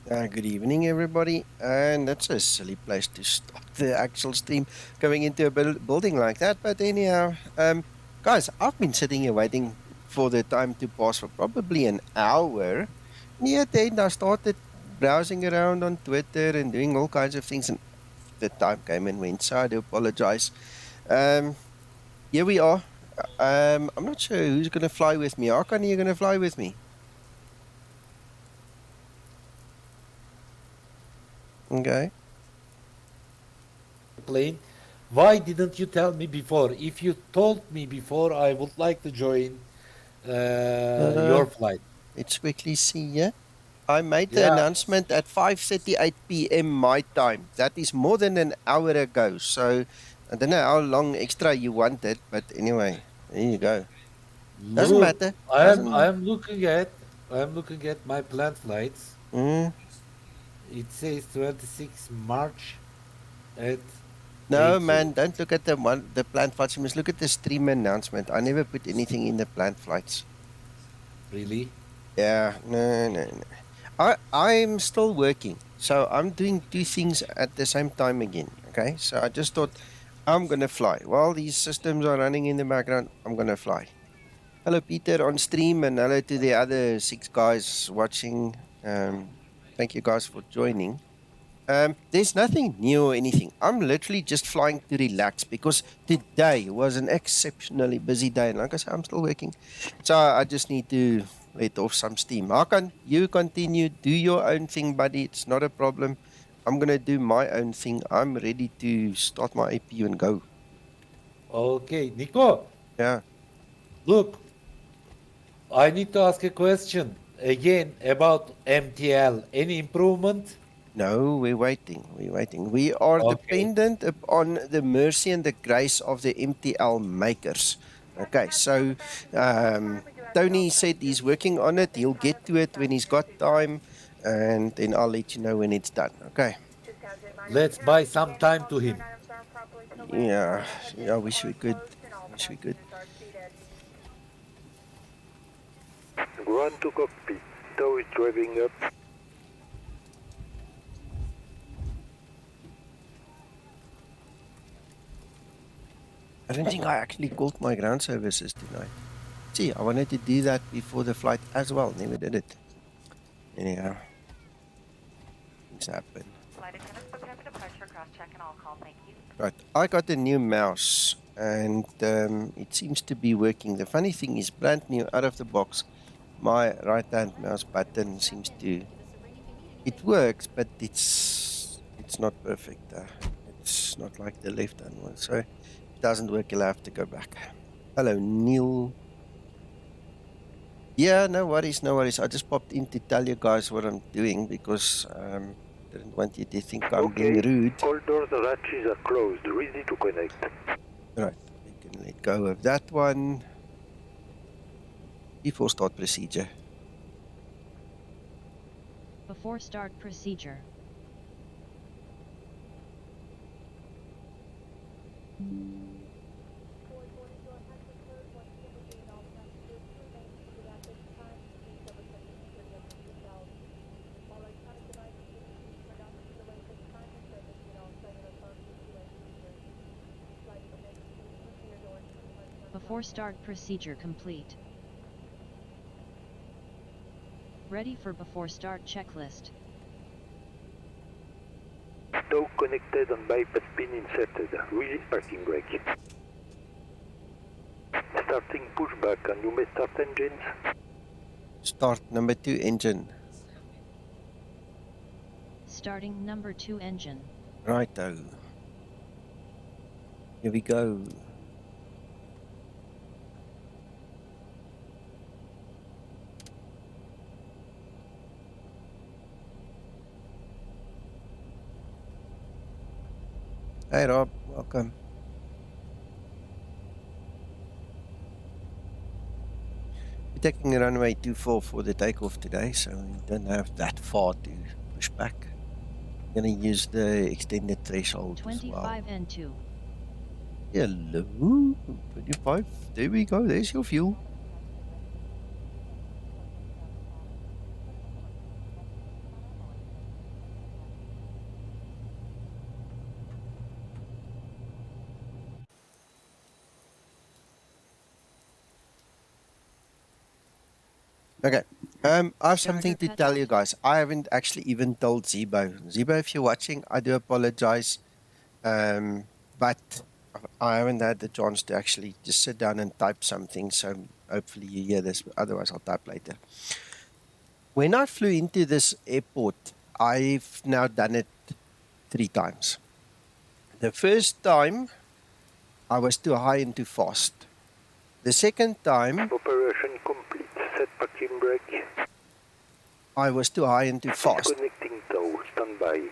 Good evening, everybody. And that's a silly place to stop the actual stream going into a building like that. But anyhow, guys, I've been sitting here waiting for the time to pass for probably an hour. Near the end, I started browsing around on Twitter and doing all kinds of things, and the time came and went. So I do apologize. Um, Here we are. I'm not sure who's going to fly with me. Arkan, are you going to fly with me? Okay. Plane. Why didn't you tell me before? If you told me before, I would like to join Uh, your flight. let's quickly see here. I made the Yeah, announcement at 5:38 p.m. my time. That is more than an hour ago. So I don't know how long extra you wanted, but anyway, there you go. Doesn't look, matter. I am I Doesn't. am looking at I am looking at my planned flights. Mm, It says 26 March at no, 80. man, don't look at the planned flights. You must look at the stream announcement. I never put anything in the planned flights. Really? Yeah, no. I'm still working, so I'm doing two things at the same time again. Okay, so I just thought I'm gonna fly while these systems are running in the background. I'm gonna fly. Hello, Peter on stream, and hello to the other 6 guys watching. Thank you guys for joining. There's nothing new or anything. I'm literally just flying to relax because today was an exceptionally busy day. And like I said, I'm still working. So I just need to let off some steam. Hakan, you continue, do your own thing, buddy. It's not a problem. I'm going to do my own thing. I'm ready to start my APU and go. Okay, Nico, Yeah. look, I need to ask a question again about MTL. Any improvement? No, we're waiting. We're waiting. We are Okay. dependent upon the mercy and the grace of the MTL makers. Okay, so Tony said he's working on it. He'll get to it when he's got time, and then I'll let you know when it's done. Okay. Let's buy some time to him. Yeah, I wish we could. Wish we could. Run to cockpit. Tow is driving up. I don't think I actually called my ground services tonight. See, I wanted to do that before the flight as well. Never did it. Anyhow, things happen. Flight attendants, prepare for departure, cross-check, and all call. Thank you. Right, I got a new mouse, and it seems to be working. The funny thing is, brand new, out of the box, my right-hand mouse button seems to... It works, but it's not perfect. It's not like the left-hand one, so if it doesn't work, you'll have to go back. Hello, Neil. Yeah, no worries, no worries. I just popped in to tell you guys what I'm doing because didn't want you to think I'm being rude. All doors and hatches are closed. Ready to connect. Right, we can let go of that one. Before start procedure. Before start procedure. Before start procedure complete. Ready for before start checklist. Tow connected and bypass pin inserted. Release parking brake. Starting pushback, and you may start engines. Start number 2 engine. Starting number 2 engine. Righto. Here we go. Hey Rob, welcome. We're taking a runway 24 for the takeoff today, so we don't have that far to push back. I'm going to use the extended threshold 25 as well. and 2. Hello, 25. There we go, there's your fuel. Okay. I have something Starter to tell you cutout. guys. I haven't actually even told Zibo. Zibo, if you're watching, I do apologize. But I haven't had the chance to actually just sit down and type something. So hopefully you hear this. Otherwise, I'll type later. When I flew into this airport, I've now done it 3 times. The first time, I was too high and too fast. The second time, Operation complete. Set parking brake. I was too high and too fast. Disconnecting tow. Standby.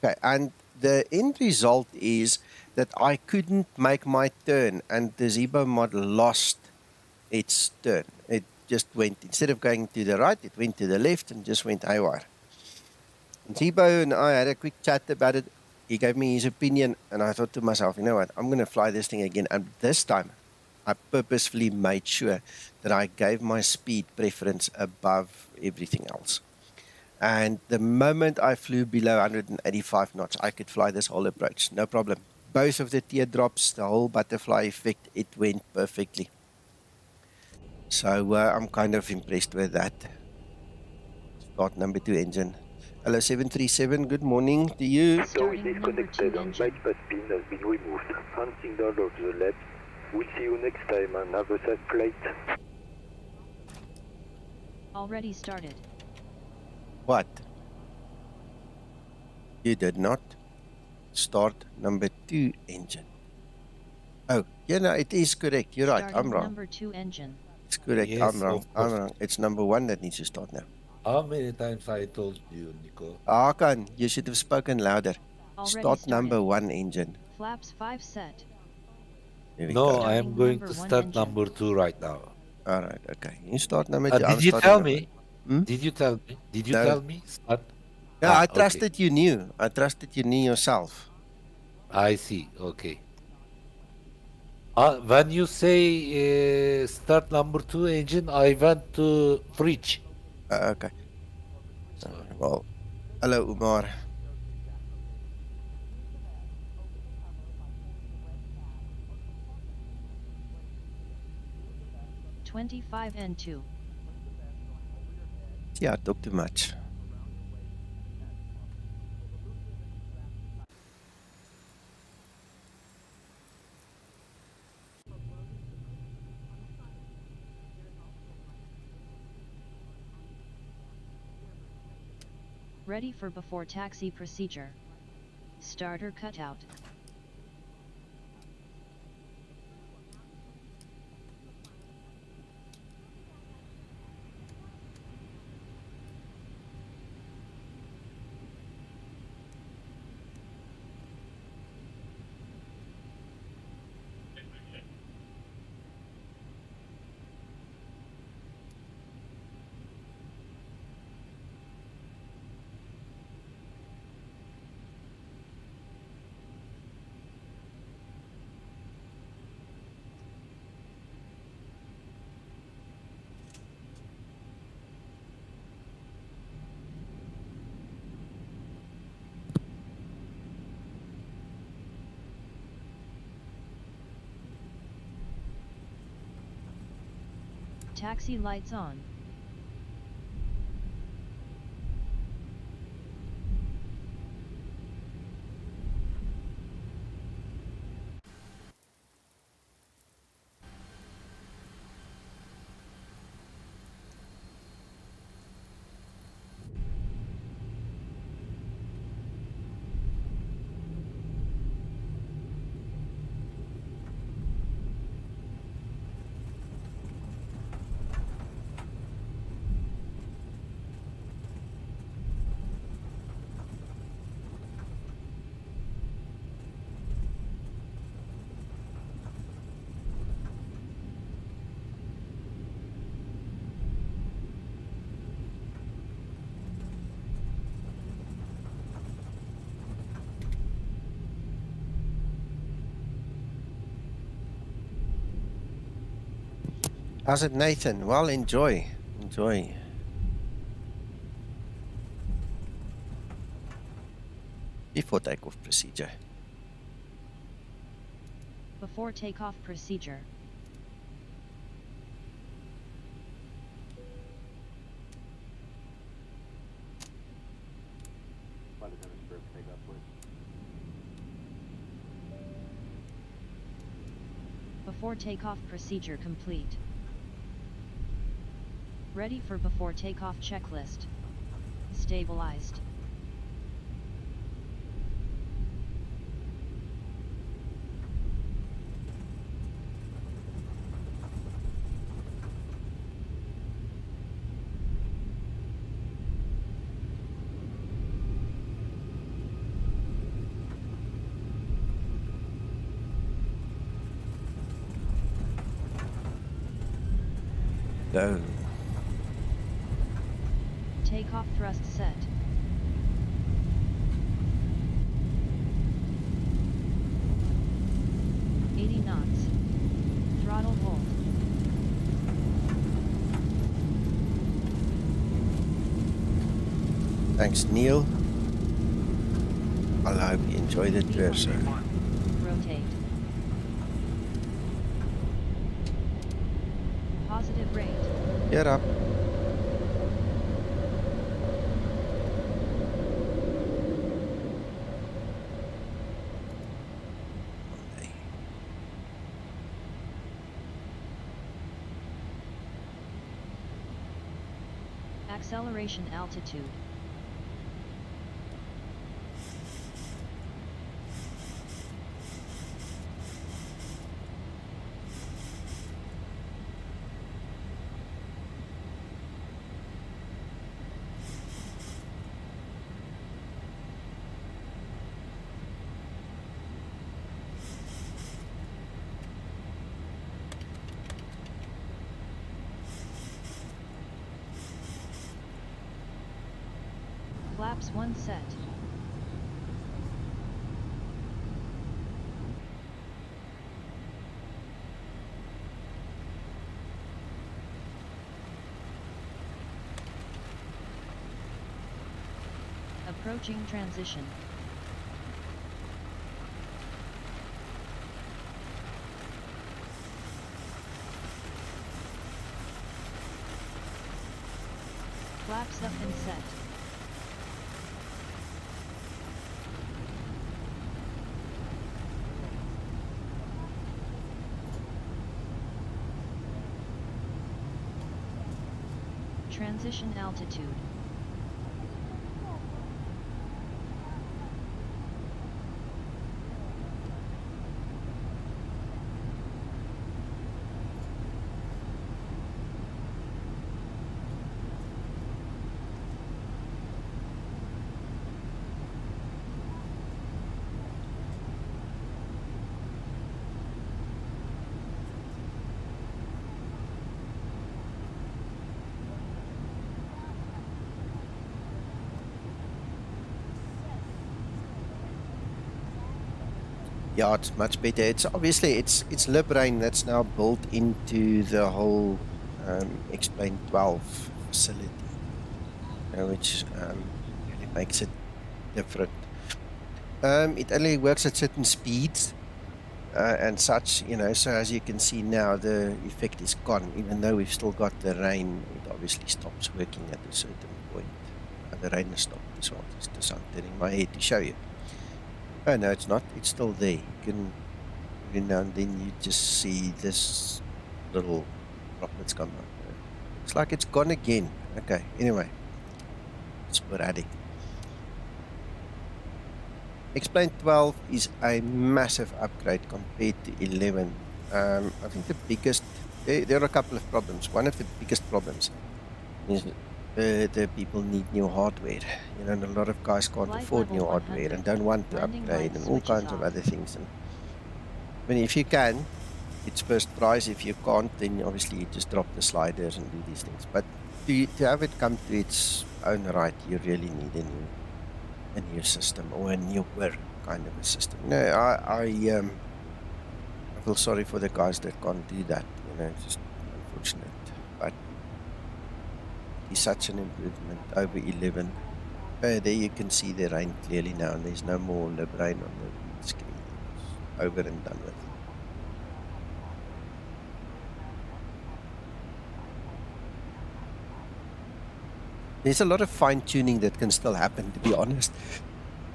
Okay, and the end result is that I couldn't make my turn, and the Zibo mod lost its turn. It just went, instead of going to the right, it went to the left and just went haywire. And Zibo and I had a quick chat about it. He gave me his opinion, and I thought to myself, you know what, I'm going to fly this thing again. And this time, I purposefully made sure that I gave my speed preference above everything else. And the moment I flew below 185 knots, I could fly this whole approach, no problem. Both of the teardrops, the whole butterfly effect, it went perfectly. So I'm kind of impressed with that. Start number 2 engine. Hello 737, good morning to you. Tow is Starting number 2 disconnected and engine. bypass pin has been removed. Hand signal of the left. We'll see you next time and have a safe flight. Already started. What? You did not start number 2 engine. Oh, yeah, no, it is correct. You're right. Starting I'm wrong. number 2 engine. It's correct. Yes, I'm wrong. of I'm course. wrong. It's number 1 that needs to start now. How many times I told you, Nico? Hakan, you should have spoken louder. Already Start started. number 1 engine. Flaps 5 set. Here we No, go. I am Starting going number to 1 start engine. number 2 right now. All right, okay. You start number 2. I'm Did you starting tell number me? Hmm? Did you tell me? Did you No. tell me? Start. No, Ah, I okay. trusted you knew. I trusted you knew yourself. I see. Okay. When you say start number 2 engine, I went to fridge. Okay. Well, hello, Umar. $25 and 2. Yeah, I talk too much. Ready for before taxi procedure. Starter cutout. Taxi lights on. How's it, Nathan? Well, enjoy. Enjoy. Before takeoff procedure. Before takeoff procedure. Before takeoff procedure complete. Ready for before takeoff checklist. Stabilized. Go. Takeoff thrust set. knots. Throttle hold. Thanks, Neil. I hope you enjoyed the tour, sir. Rotate. Positive rate. Get up. Acceleration altitude. Flaps 1 set. Approaching transition. Flaps up and set. Transition altitude. Yeah, it's much better. It's obviously it's LibRain that's now built into the whole Explain 12 facility, which really makes it different. It only works at certain speeds and such, so as you can see now, the effect is gone. Even though we've still got the rain, it obviously stops working at a certain point. The rain has stopped as well. Just I'm turning my head to show you. Oh no, it's not. It's still there. You can, every now and then you just see this little droplets come out. It's like it's gone again. Okay, anyway. Sporadic. Explain 12 is a massive upgrade compared to 11. I think the biggest, there are a couple of problems. One of the biggest problems is the people need new hardware. And a lot of guys can't Flight afford level new hardware 100. and don't want to Landing upgrade light and all switches kinds off. of other things. And I mean, if you can, it's first prize. If you can't, then obviously you just drop the sliders and do these things. But to have it come to its own right, you really need a new system or a newer kind of a system. I feel sorry for the guys that can't do that. It's just unfortunate. But it's such an improvement over 11. There you can see the rain clearly now, and there's no more lib rain on the screen. It's over and done with. There's a lot of fine tuning that can still happen, to be honest.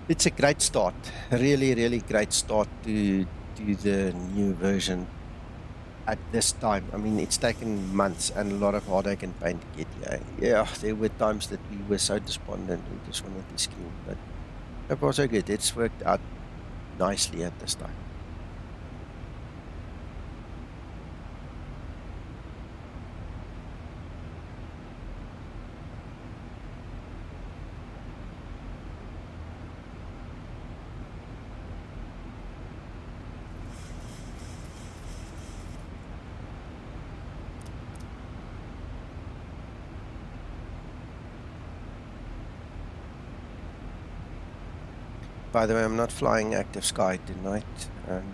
It's a great start. Really, really great start to the new version at this time. I mean, it's taken months and a lot of heartache and pain to get here. Yeah, there were times that we were so despondent, we just wanted to scream, but it was so good. It's worked out nicely at this time. By the way, I'm not flying active sky tonight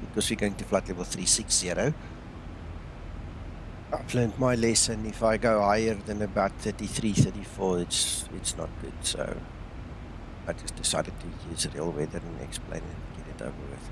because we're going to flight level 360. I've learned my lesson. If I go higher than about 33, 34, it's not good. So I just decided to use real weather and explain it and get it over with.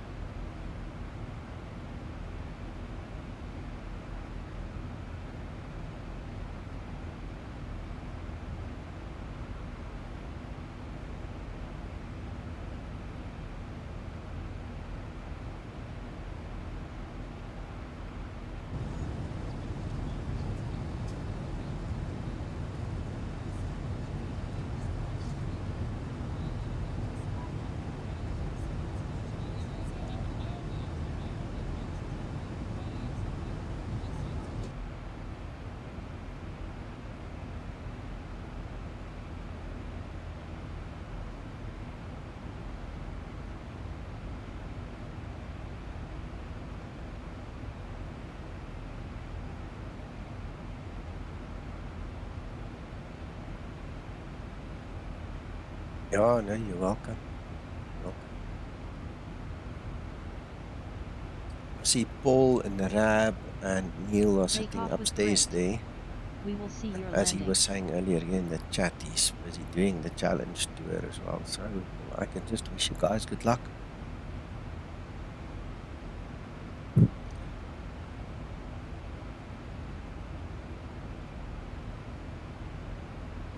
Yeah, no, you're welcome. I see Paul and Rab and Neil are sitting Takeoff with upstairs grace. there. We will see your As he landing. was saying earlier in the chat, he's busy doing the challenge tour as well. So I can just wish you guys good luck.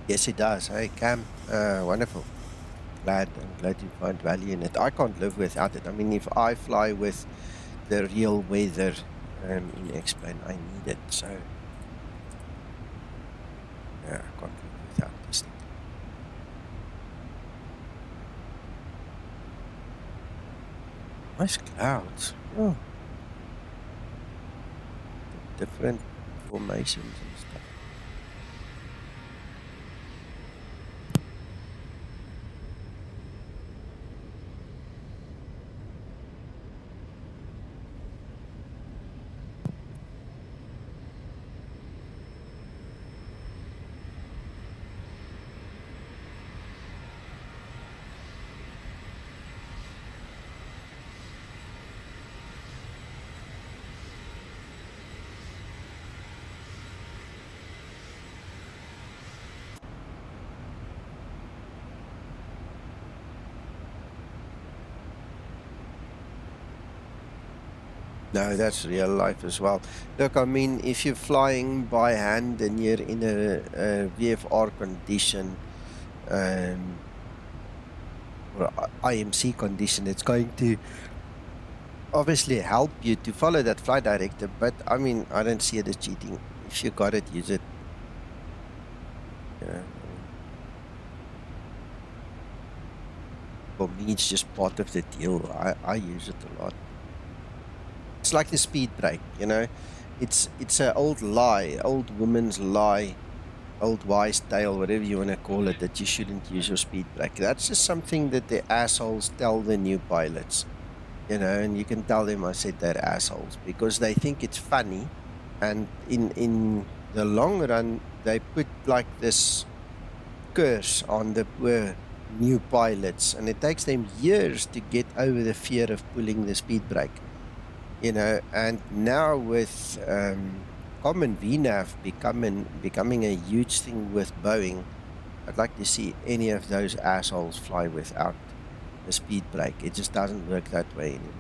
Yes, it does. Hey, Cam, wonderful. I'm glad you find value in it. I can't live without it. I mean, if I fly with the real weather in X-Plane, I need it. So, yeah, I can't live without this thing. Nice clouds. Oh. Different formations and stuff. No, that's real life as well. Look, I mean, if you're flying by hand and you're in a VFR condition, or IMC condition, it's going to obviously help you to follow that flight directive. But I mean, I don't see it as cheating. If you got it, use it. Yeah. For me, it's just part of the deal. I use it a lot. It's like the speed brake, you know. It's an old lie, old woman's lie, old wise tale, whatever you want to call it, that you shouldn't use your speed brake. That's just something that the assholes tell the new pilots, you know, and you can tell them I said they're assholes because they think it's funny, and in the long run they put like this curse on the poor new pilots, and it takes them years to get over the fear of pulling the speed brake. You know, and now with common V-NAV becoming a huge thing with Boeing, I'd like to see any of those assholes fly without a speed brake. It just doesn't work that way anymore.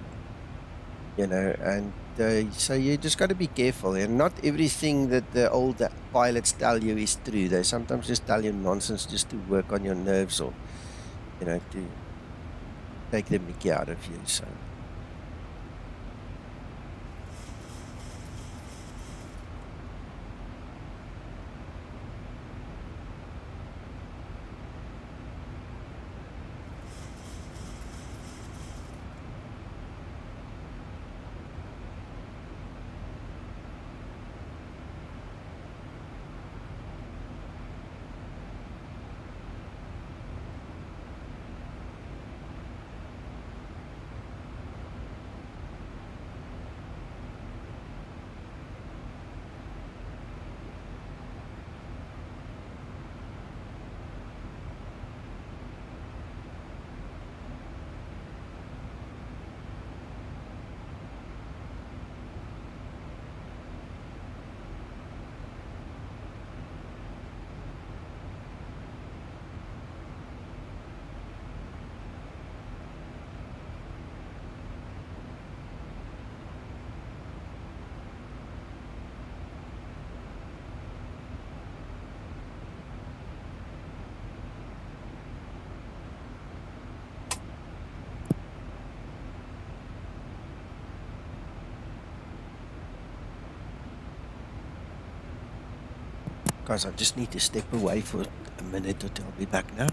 You know, and so you just got to be careful. And not everything that the old pilots tell you is true. They sometimes just tell you nonsense just to work on your nerves, or, you know, take the mickey out of you. So guys, I just need to step away for a minute or two. I'll be back now.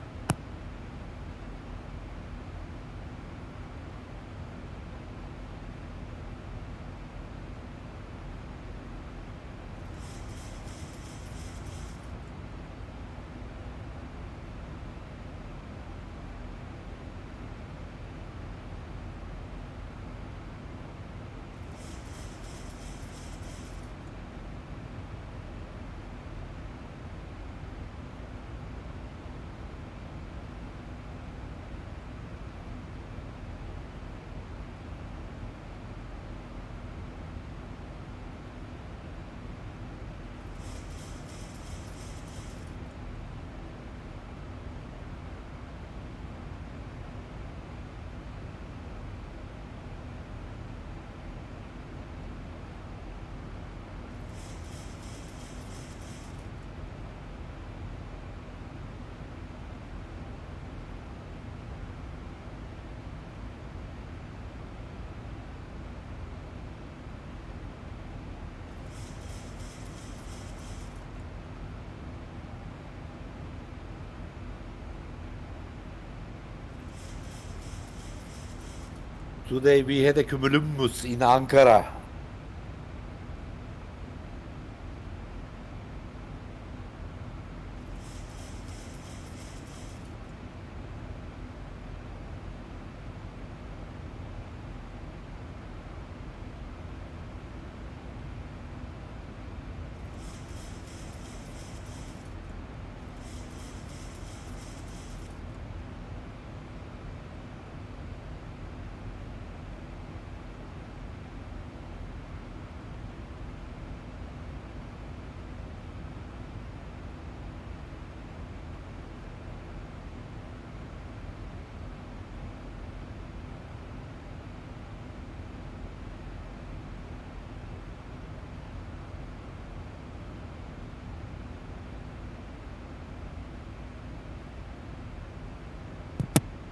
Today we had a cumulus in Ankara.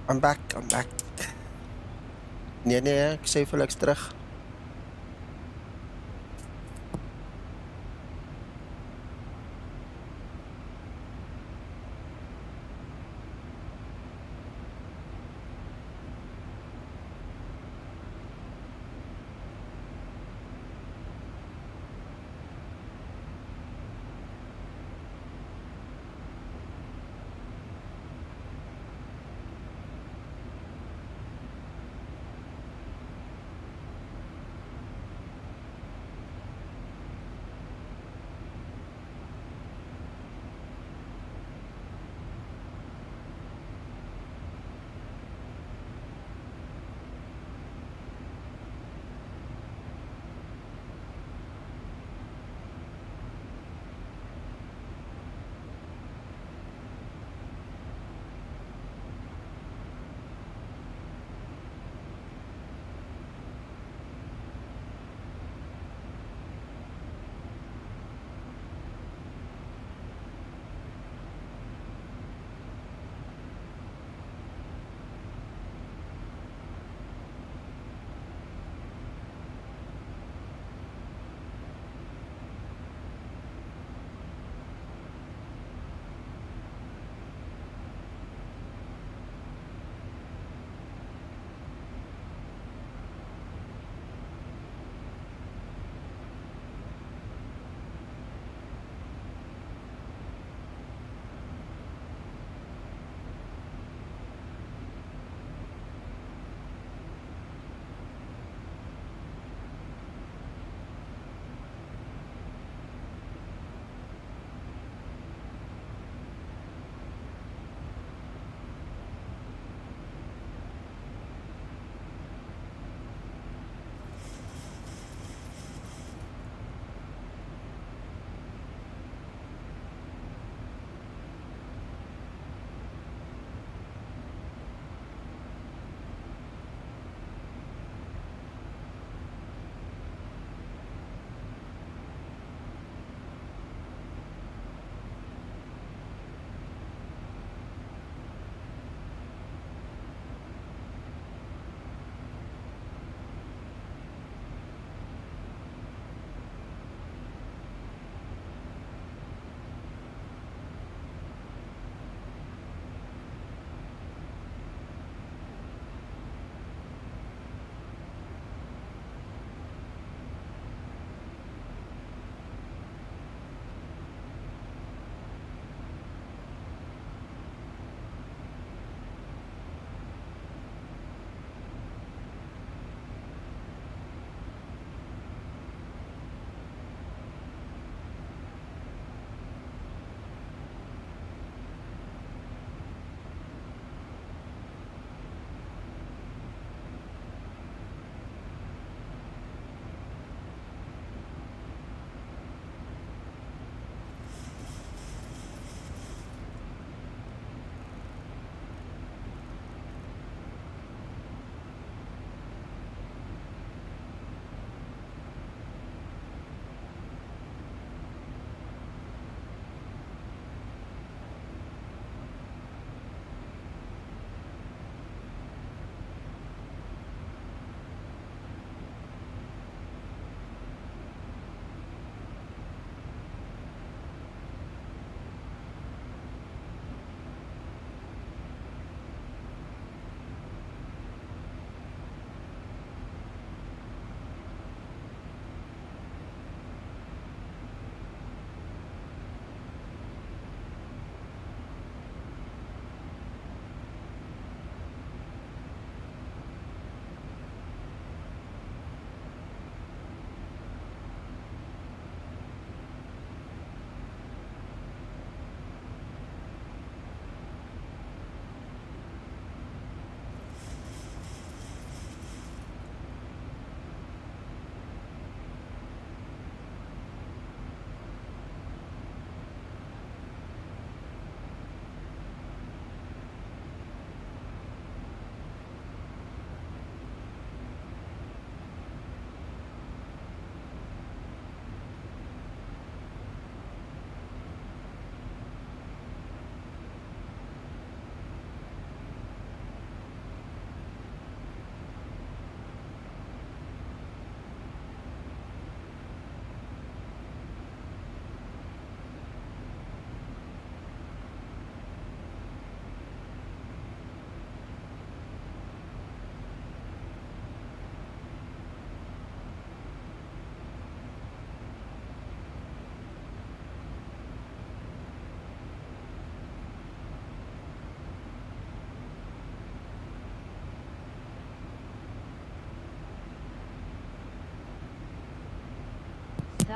I'm back. Nee, ek sê vir ek's terug.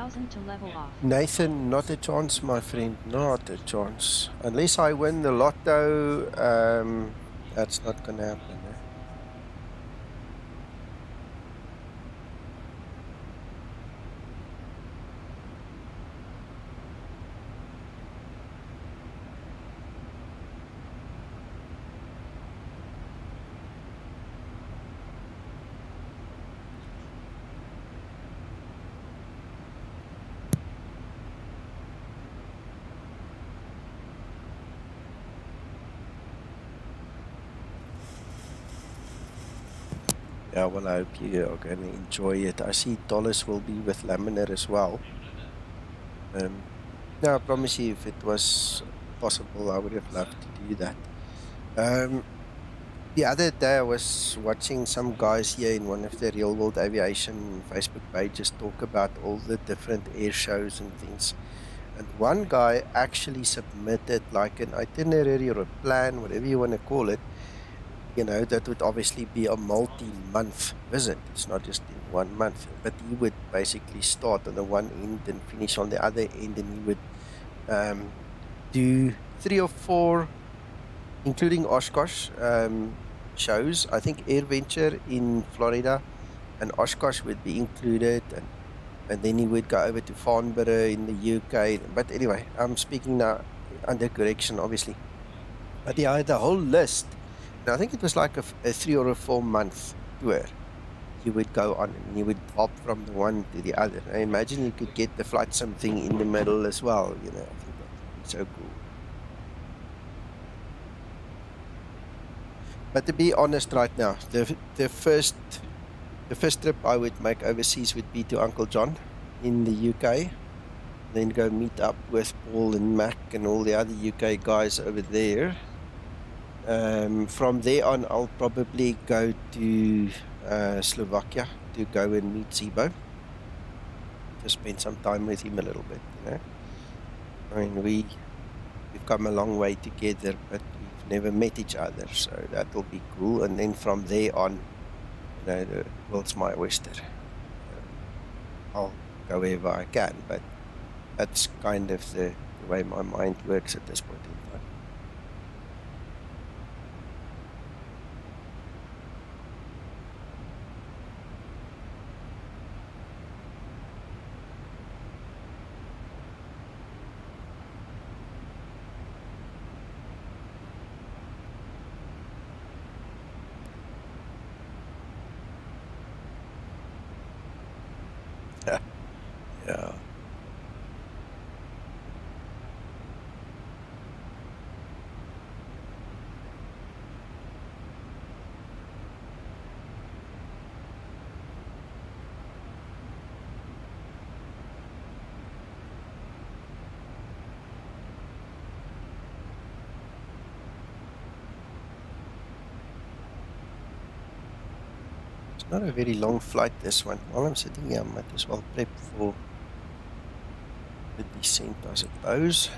1000 to level off. Nathan, not a chance, my friend. Not a chance. Unless I win the lotto, that's not gonna happen. Eh? Yeah, well, I hope you are going to enjoy it. I see dollars will be with Laminar as well. No, I promise you, if it was possible, I would have loved to do that. The other day, I was watching some guys here in one of the Real World Aviation Facebook pages talk about all the different air shows and things. And one guy actually submitted like an itinerary or a plan, whatever you want to call it. You know, that would obviously be a multi-month visit. It's not just in 1 month, but he would basically start on the one end and finish on the other end, and he would do 3 or 4, including Oshkosh shows. I think AirVenture in Florida and Oshkosh would be included, and then he would go over to Farnborough in the UK. But anyway, I'm speaking now under correction, obviously. But he had a whole list. And I think it was like a 3 or a 4 month tour you would go on, and you would hop from the one to the other. I imagine you could get the flight something in the middle as well. You know, I think that would be so cool. But to be honest, right now, the first trip I would make overseas would be to Uncle John in the UK. Then go meet up with Paul and Mac and all the other UK guys over there. From there on, I'll probably go to Slovakia to go and meet Zibo. To spend some time with him a little bit, you know. I mean, we've come a long way together, but we've never met each other, so that'll be cool. And then from there on, you know, the world's my oyster. I'll go wherever I can, but that's kind of the way my mind works at this point in time. Yeah. It's not a very long flight, this one. While I'm sitting here, I might as well prep for the descent, I suppose.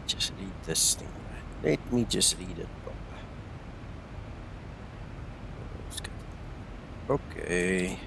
Just read this thing. Let me just read it proper. Okay.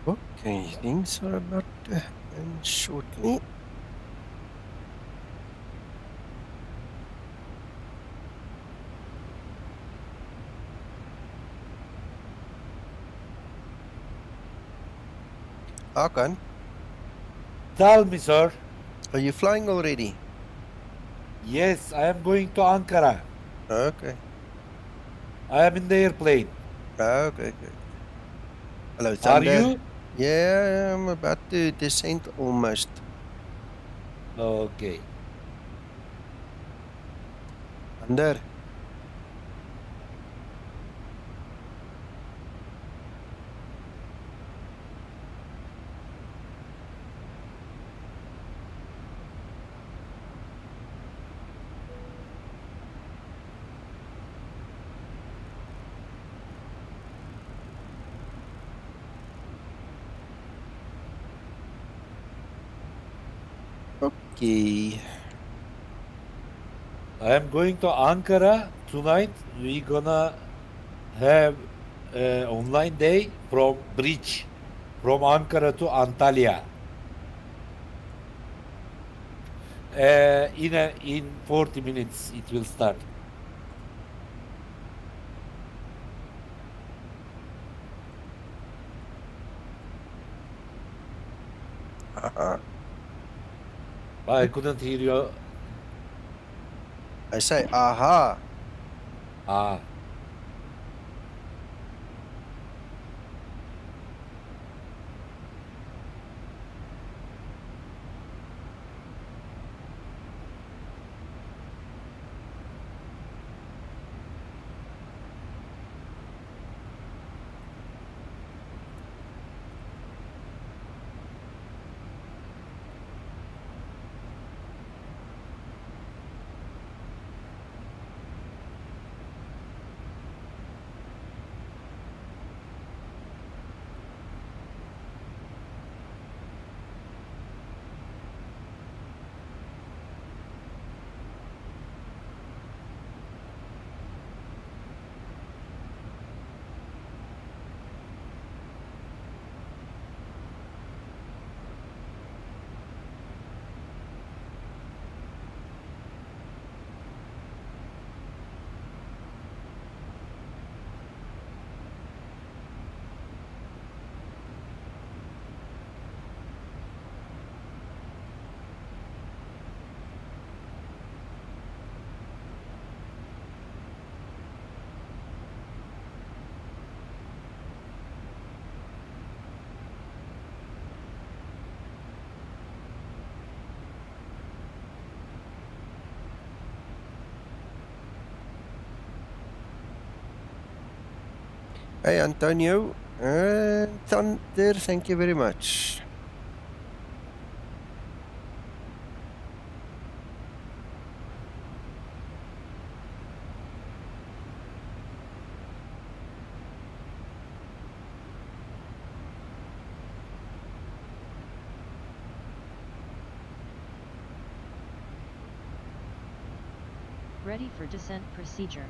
Okay, things are about to happen shortly. Hakan, Tell me, sir. are you flying already? Yes, I am going to Ankara. Okay. I am in the airplane. Okay, okay. Hello, Are Thunder. you? Yeah, I'm about to descend almost. Okay. Thunder. Okay. I am going to Ankara tonight. We gonna have online day from bridge from Ankara to Antalya. In 40 minutes it will start. I couldn't hear you. I say, aha. Ah, Hey, Antonio. And Thunder, thank you very much. Ready for descent procedure.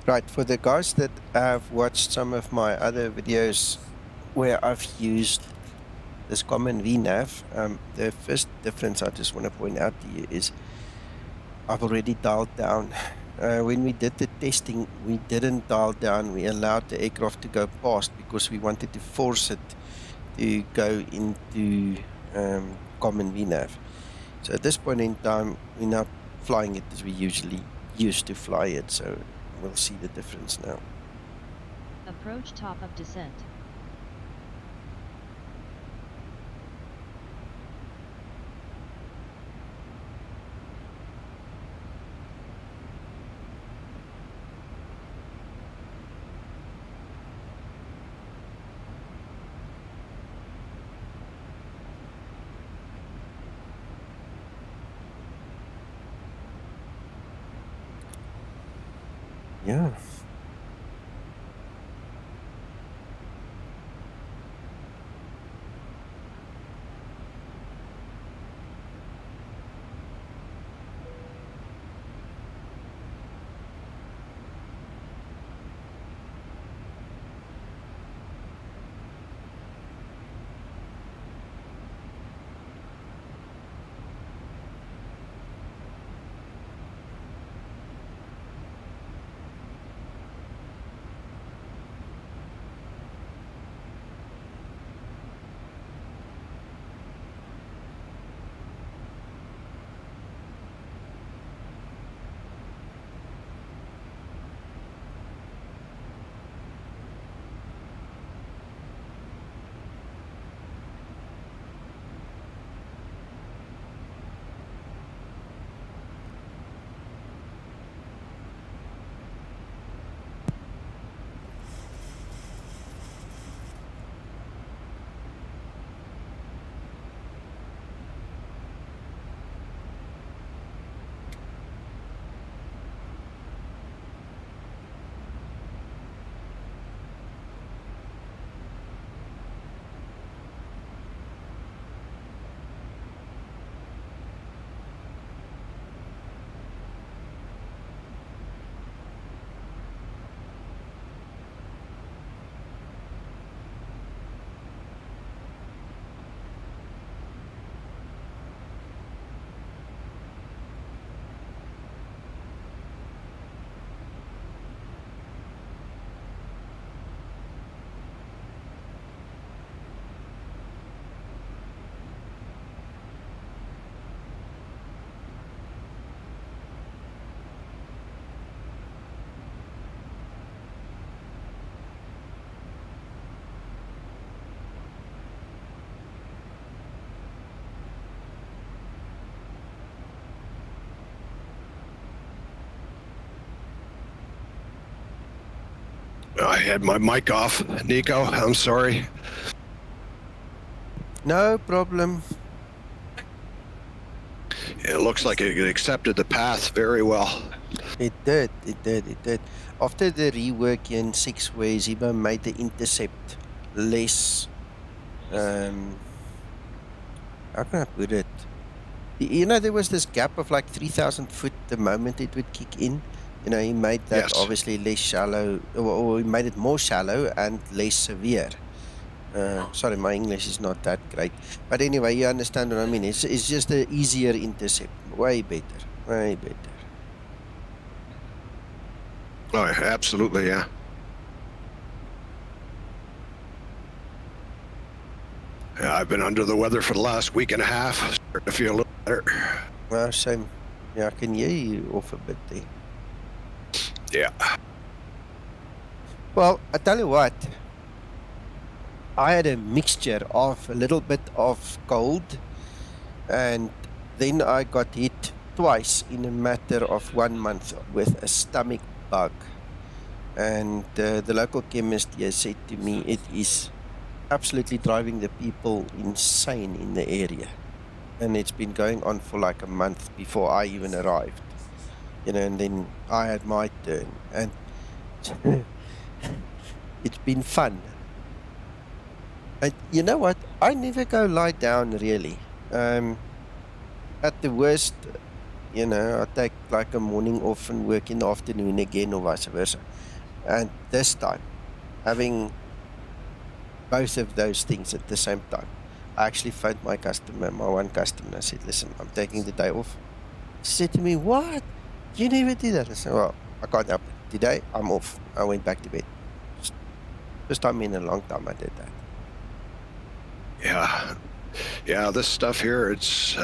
Right, for the guys that have watched some of my other videos where I've used this common V-NAV, the first difference I just want to point out to you is I've already dialed down. When we did the testing, we didn't dial down. We allowed the aircraft to go past because we wanted to force it to go into common V-NAV. So at this point in time, we're not flying it as we usually used to fly it. So we'll see the difference now. Approach top of descent. Yeah. I had my mic off, Nico. I'm sorry. No problem. It looks like it accepted the path very well. It did. After the rework in 6 where Zibo made the intercept less, how can I put it? You know, there was this gap of like 3,000 foot the moment it would kick in. You know, he made that Yes. obviously less shallow, or he made it more shallow and less severe. Sorry, my English is not that great. But anyway, you understand what I mean. It's just an easier intercept. Way better. Way better. Oh, absolutely, yeah. Yeah, I've been under the weather for the last week and a half. Starting to feel a little better. Well, same. Yeah, I can hear you off a bit there. Yeah. Well, I tell you what. I had a mixture of a little bit of cold, and then I got hit twice in a matter of 1 month with a stomach bug. And the local chemist here said to me it is absolutely driving the people insane in the area. And it's been going on for like a month before I even arrived. You know, and then I had my turn. And it's been fun. And you know what? I never go lie down really. At the worst, you know, I take like a morning off and work in the afternoon again, or vice versa. And this time, having both of those things at the same time, I actually phoned my one customer, and I said, listen, I'm taking the day off. He said to me, what? You never did that. I said, well, I can't help it. Today, I'm off. I went back to bed. First time in a long time I did that. Yeah, this stuff here, it's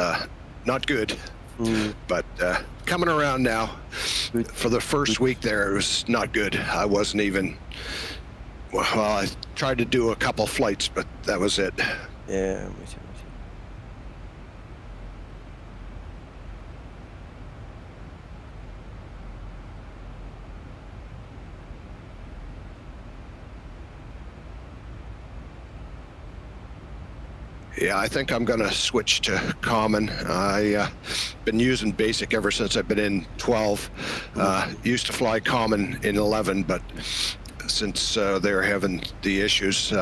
not good. But coming around now. Good. For the first week there, it was not good. I wasn't even, well, I tried to do a couple flights, but that was it. Yeah, I'm with you. Yeah, I think I'm going to switch to common. I've been using basic ever since I've been in 12. Used to fly common in 11, but since they're having the issues,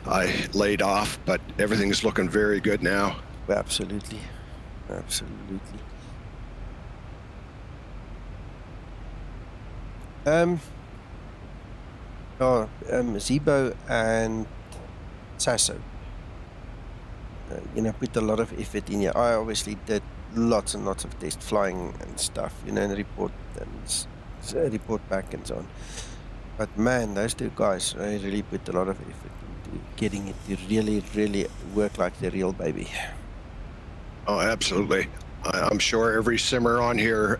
I laid off, but everything's looking very good now. Absolutely. Absolutely. Zibo and Sasso. You know, put a lot of effort in here. I obviously did lots and lots of test flying and stuff, you know, and report back and so on. But man, those two guys, they really put a lot of effort into getting it to really, really work like the real baby. Oh, absolutely. I'm sure every simmer on here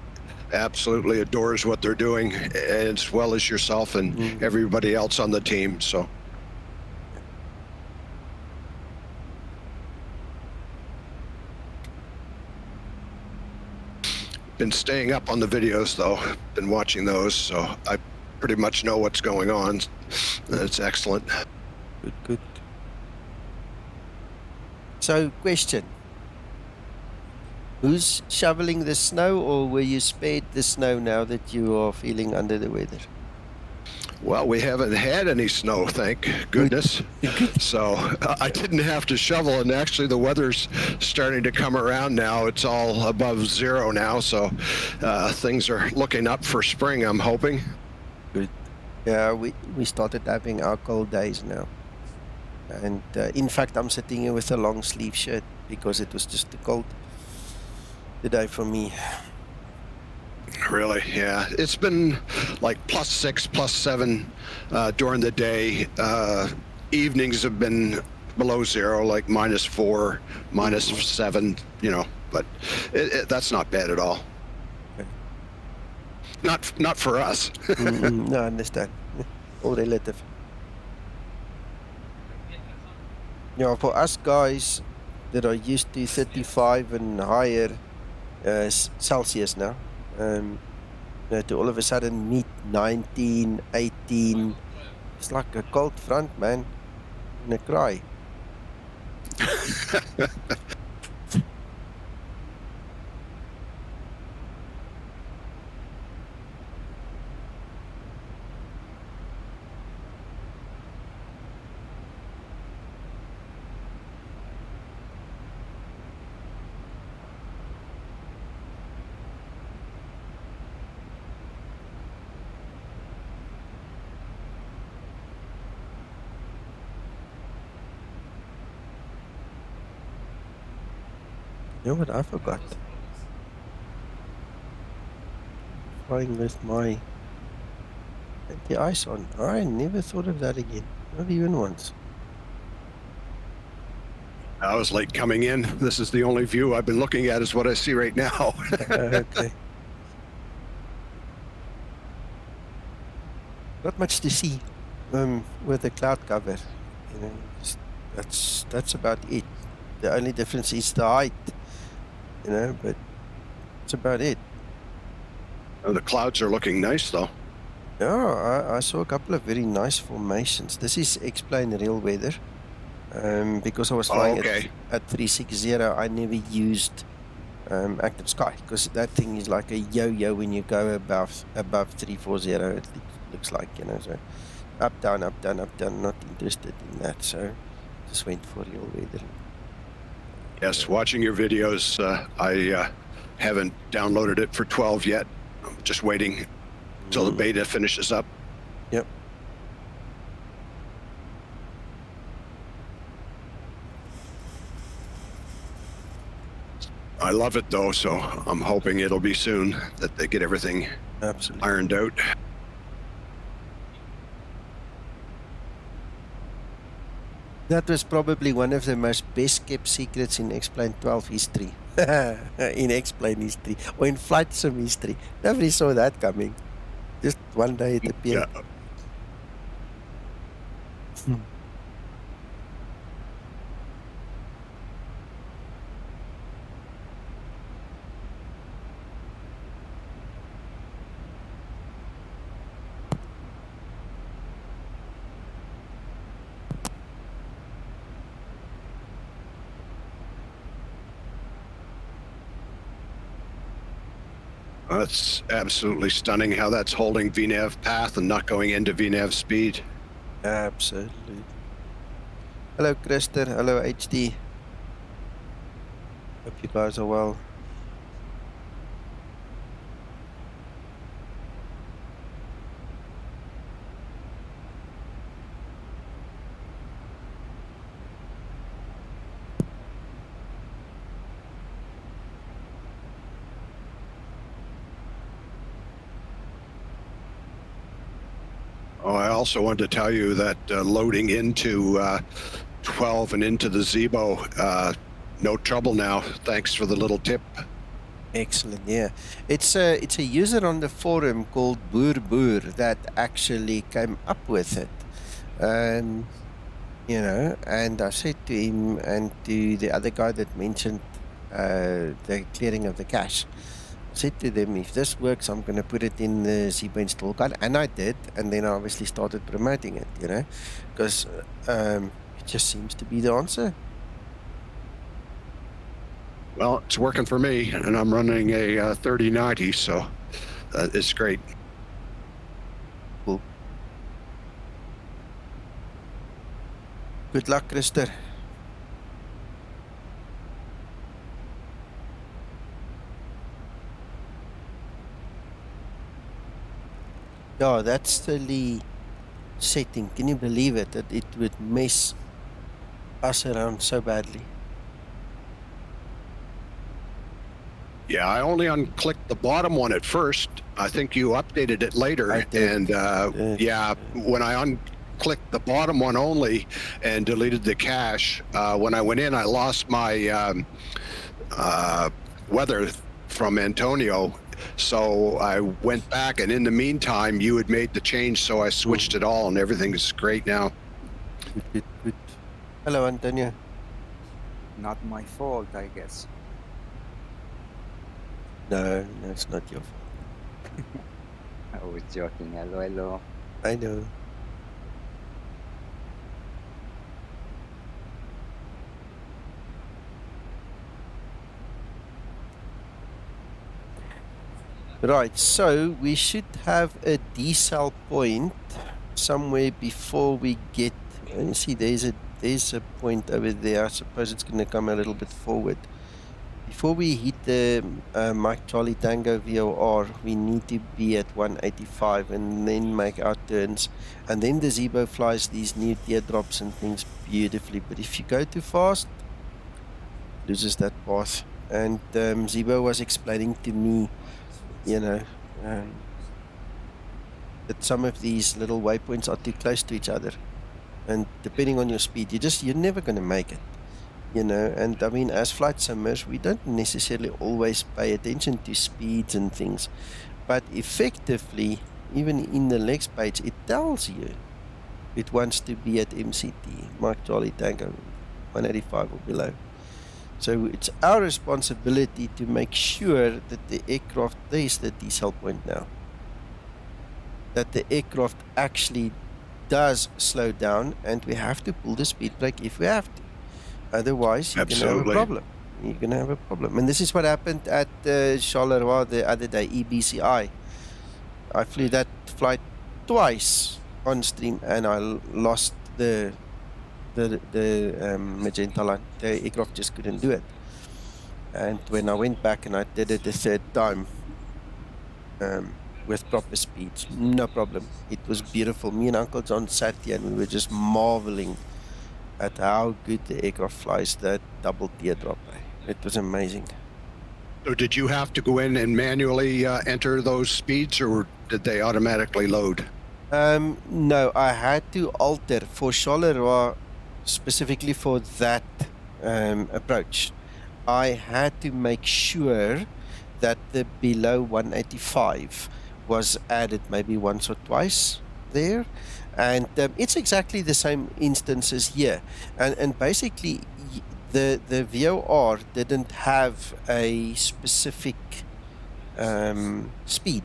absolutely adores what they're doing, as well as yourself and everybody else on the team. So. Been staying up on the videos though, been watching those, so I pretty much know what's going on. That's excellent. Good. So, question. Who's shoveling the snow, or were you spared the snow now that you are feeling under the weather? Well, we haven't had any snow, thank goodness. So I didn't have to shovel, and actually the weather's starting to come around now. It's all above zero now, so things are looking up for spring, I'm hoping. Good. Yeah, we started having our cold days now. And in fact, I'm sitting here with a long sleeve shirt because it was just too cold today for me. Really, yeah. It's been like +6, +7 during the day. Evenings have been below zero, like -4, -7, you know, but that's not bad at all. Okay. Not for us. No, I understand. All relative. Yeah, for us guys that are used to 35 and higher Celsius now, you know, to all of a sudden meet 19, 18, it's like a cold front, man, in a cry. You know what I forgot? Flying with my anti-ice on. I never thought of that again. Not even once. I was late coming in. This is the only view I've been looking at is what I see right now. Okay. Not much to see with the cloud cover. You know, that's about it. The only difference is the height. You know, but that's about it. Oh, the clouds are looking nice though. Yeah, I saw a couple of very nice formations. This is explain real weather. Because I was flying at 360, I never used active sky, because that thing is like a yo-yo when you go above 340. It looks like, you know, so up down, not interested in that, so just went for real weather. Yes, watching your videos, haven't downloaded it for 12 yet. I'm just waiting till the beta finishes up. Yep. I love it though, so I'm hoping it'll be soon that they get everything Absolutely. ironed out. That was probably one of the most best kept secrets in X-Plane 12 history. In X-Plane history. Or in flight sim history. Nobody saw that coming. Just one day it appeared. Yeah. That's absolutely stunning how that's holding V-NAV path and not going into V-NAV speed. Absolutely. Hello, Krister. Hello, HD. Hope you guys are well. Oh, I also wanted to tell you that loading into 12 and into the Zibo, no trouble now. Thanks for the little tip. Excellent, yeah. It's a user on the forum called Boer that actually came up with it. You know, and I said to him and to the other guy that mentioned the clearing of the cache, I said to them, if this works, I'm going to put it in the Zibo install guide. And I did, and then I obviously started promoting it, you know, because it just seems to be the answer. Well, it's working for me, and I'm running a 3090, so it's great. Cool. Good luck, Krister. Yeah, that silly setting. Can you believe it? That it would mess us around so badly. Yeah, I only unclicked the bottom one at first. I think you updated it later. I did. And yeah, when I unclicked the bottom one only and deleted the cache, when I went in, I lost my weather from Antonio. So I went back, and in the meantime, you had made the change, so I switched it all, and everything is great now. Good. Hello, Antonio. Not my fault, I guess. No, it's not your fault. I was joking. Hello, hello. I know. Right, so we should have a decel point somewhere before we get. You see, there's a point over there. I suppose it's going to come a little bit forward. Before we hit the Mike Charlie Tango VOR, we need to be at 185 and then make our turns. And then the Zibo flies these new teardrops and things beautifully. But if you go too fast, loses that path. And Zibo was explaining to me, you know, that some of these little waypoints are too close to each other. And depending on your speed, you're never going to make it. You know, and I mean, as flight simmers, we don't necessarily always pay attention to speeds and things, but effectively, even in the legs page, it tells you it wants to be at MCT, Mike Charlie Tango, 185 or below. So it's our responsibility to make sure that the aircraft, there's the decel point now, that the aircraft actually does slow down, and we have to pull the speed brake if we have to. Otherwise, you're going to have a problem. You're going to have a problem. And this is what happened at Charleroi the other day, EBCI. I flew that flight twice on stream, and I lost the magenta line. The aircraft just couldn't do it. And when I went back and I did it the third time, with proper speeds, no problem. It was beautiful. Me and Uncle John sat here and we were just marveling at how good the aircraft flies, that double teardrop. It was amazing. So did you have to go in and manually enter those speeds, or did they automatically load? No, I had to alter for Charleroi, specifically for that approach. I had to make sure that the below 185 was added maybe once or twice there, and it's exactly the same instances here. And basically, the VOR didn't have a specific speed,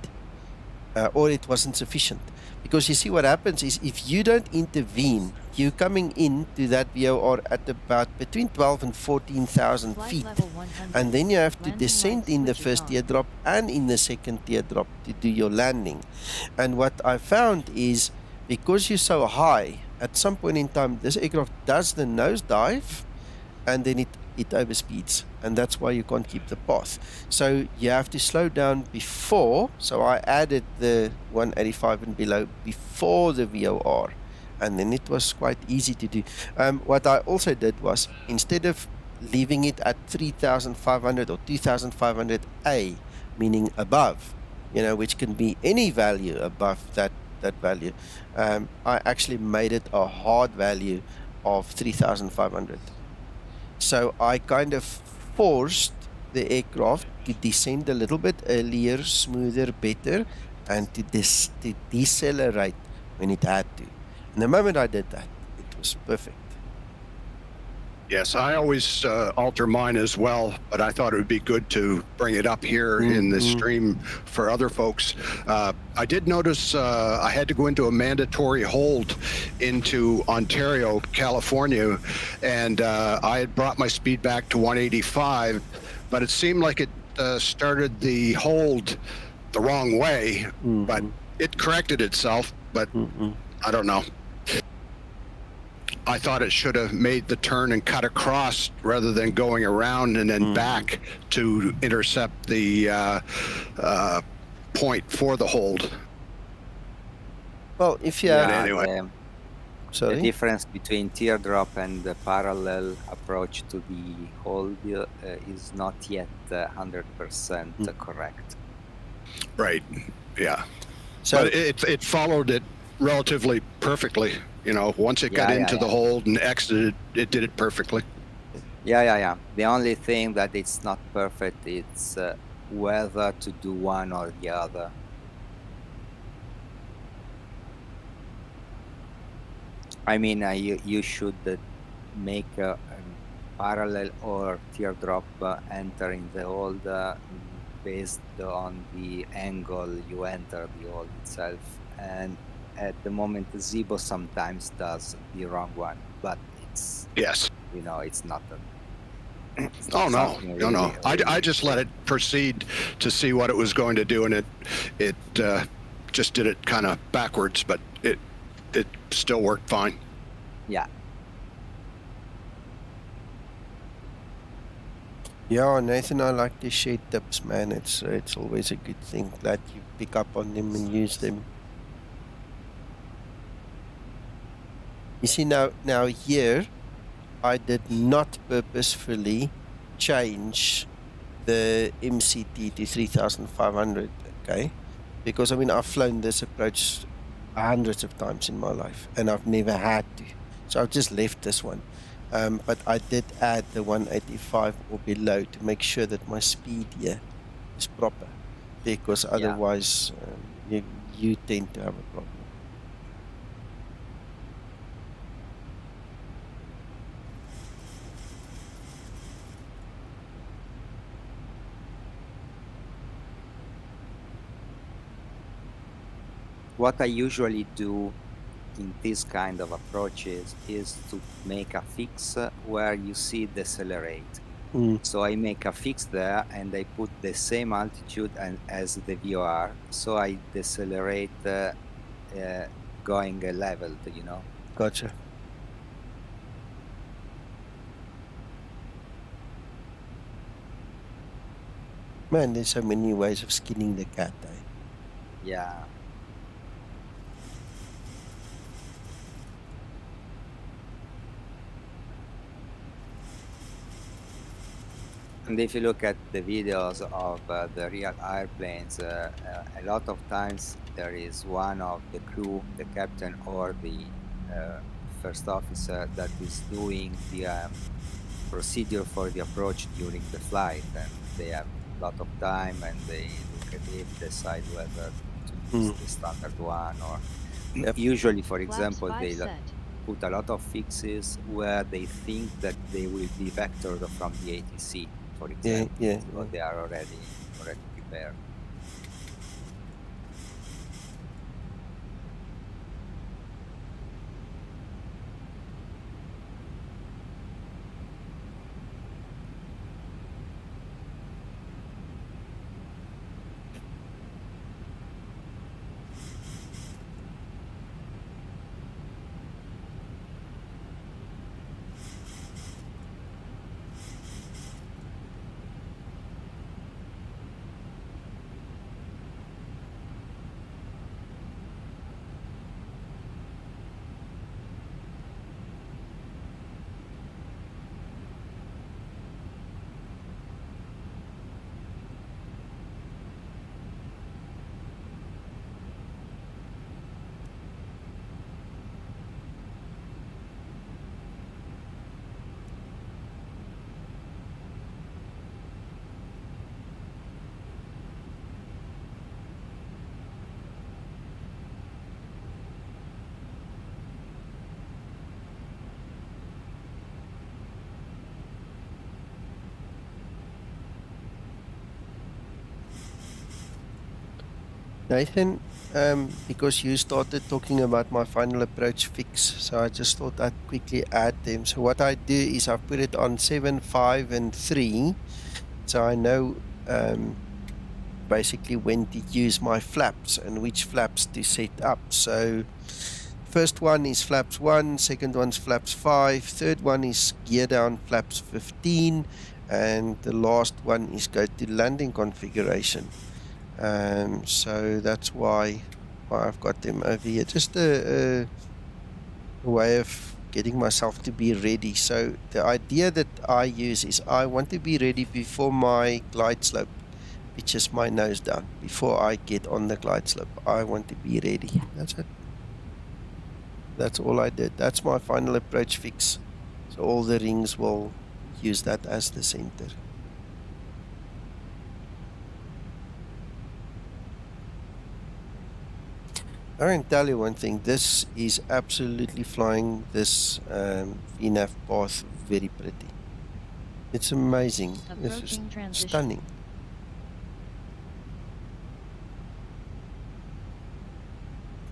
or it wasn't sufficient. Because you see what happens is if you don't intervene, you're coming into that VOR at about between 12 and 14,000 Flight feet. level 100. And then you have to Landing descend lights in the switches first on. teardrop and in the second teardrop to do your landing. And what I found is because you're so high, at some point in time, this aircraft does the nosedive and then it overspeeds. And that's why you can't keep the path. So you have to slow down before. So I added the 185 and below before the VOR. And then it was quite easy to do. What I also did was, instead of leaving it at 3,500 or 2,500A, meaning above, which can be any value above that value, I actually made it a hard value of 3,500. So I kind of forced the aircraft to descend a little bit earlier, smoother, better, and to decelerate when it had to. And the moment I did that, it was perfect. Yes, I always alter mine as well, but I thought it would be good to bring it up here in the stream for other folks. I did notice I had to go into a mandatory hold into Ontario, California, and I had brought my speed back to 185, but it seemed like it started the hold the wrong way, but it corrected itself, but I don't know. I thought it should have made the turn and cut across rather than going around and then back to intercept the point for the hold. Well, if you Yeah, have... anyway. Sorry? The difference between teardrop and the parallel approach to the hold is not yet 100% correct. Right, yeah. So But it followed it relatively perfectly. Once it got into the hold and exited, it did it perfectly. Yeah. The only thing that it's not perfect is whether to do one or the other. I mean, you should make a parallel or teardrop entering the hold based on the angle you enter the hold itself. And at the moment, Zibo sometimes does the wrong one, but it's Yes. it's not. Oh no, something no. really- I just let it proceed to see what it was going to do, and it just did it kind of backwards, but it still worked fine. Yeah. yeah, Nathan, I like to share tips, man. It's always a good thing. Glad you pick up on them and use them. You see, now here, I did not purposefully change the MCT to 3,500, okay? Because, I've flown this approach hundreds of times in my life, and I've never had to. So I've just left this one. But I did add the 185 or below to make sure that my speed here is proper, because otherwise you tend to have a problem. What I usually do in this kind of approaches is to make a fix where you see decelerate. So I make a fix there and I put the same altitude as the VOR, so I decelerate going leveled, Gotcha. Man, there's so many ways of skinning the cat, eh? Yeah. And if you look at the videos of the real airplanes, a lot of times there is one of the crew, the captain or the first officer, that is doing the procedure for the approach during the flight, and they have a lot of time and they look at it, decide whether to use the standard one or Yep. usually, for Flaps example, 5 they set. put a lot of fixes where they think that they will be vectored from the ATC, for example, yeah. so they are already prepared. Nathan, because you started talking about my final approach fix, so I just thought I'd quickly add them. So what I do is I put it on 7, 5, and 3, so I know basically when to use my flaps and which flaps to set up. So first one is flaps 1, second one's flaps 5, third one is gear down flaps 15, and the last one is go to landing configuration. So that's why I've got them over here. Just a way of getting myself to be ready. So the idea that I use is I want to be ready before my glide slope pitches my nose down. Before I get on the glide slope, I want to be ready. That's it. That's all I did. That's my final approach fix. So all the rings will use that as the center. I can tell you one thing, this is absolutely flying this V-NAV path very pretty. It's amazing. This is Approaching transition. stunning.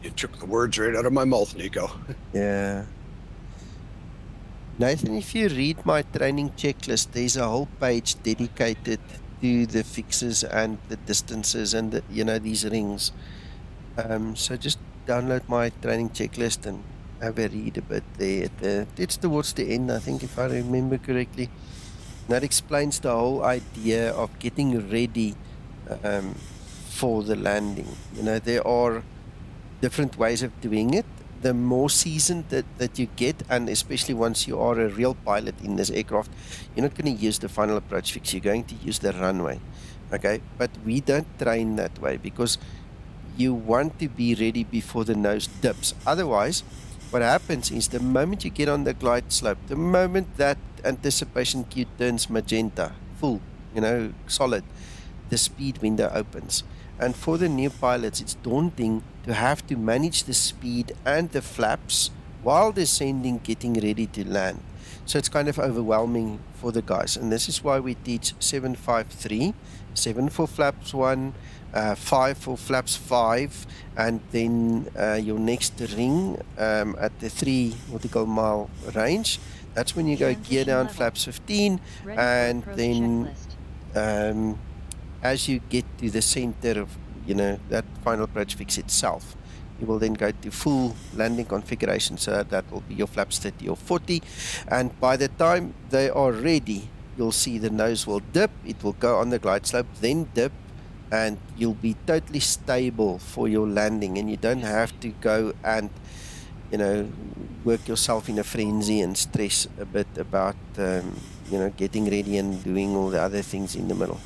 You took the words right out of my mouth, Nico. Yeah. Nathan, if you read my training checklist, there's a whole page dedicated to the fixes and the distances and the, these rings. So just download my training checklist and have a read a bit there. It's towards the end, I think, if I remember correctly. That explains the whole idea of getting ready for the landing. There are different ways of doing it. The more seasoned that you get, and especially once you are a real pilot in this aircraft, you're not going to use the final approach fix. You're going to use the runway. Okay, but we don't train that way because you want to be ready before the nose dips. Otherwise, what happens is the moment you get on the glide slope, the moment that anticipation cue turns magenta, full, solid, the speed window opens. And for the new pilots, it's daunting to have to manage the speed and the flaps while descending, getting ready to land. So it's kind of overwhelming for the guys. And this is why we teach 753, 7 for flaps 1, 5 for flaps 5, and then your next ring at the 3 nautical mile range. That's when you go gear down flaps 15, and then as you get to the center of that final approach fix itself, you will then go to full landing configuration. So that will be your flaps 30 or 40, and by the time they are ready, you'll see the nose will dip, it will go on the glide slope, then dip, and you'll be totally stable for your landing, and you don't have to go and, you know, work yourself in a frenzy and stress a bit about, you know, getting ready and doing all the other things in the middle.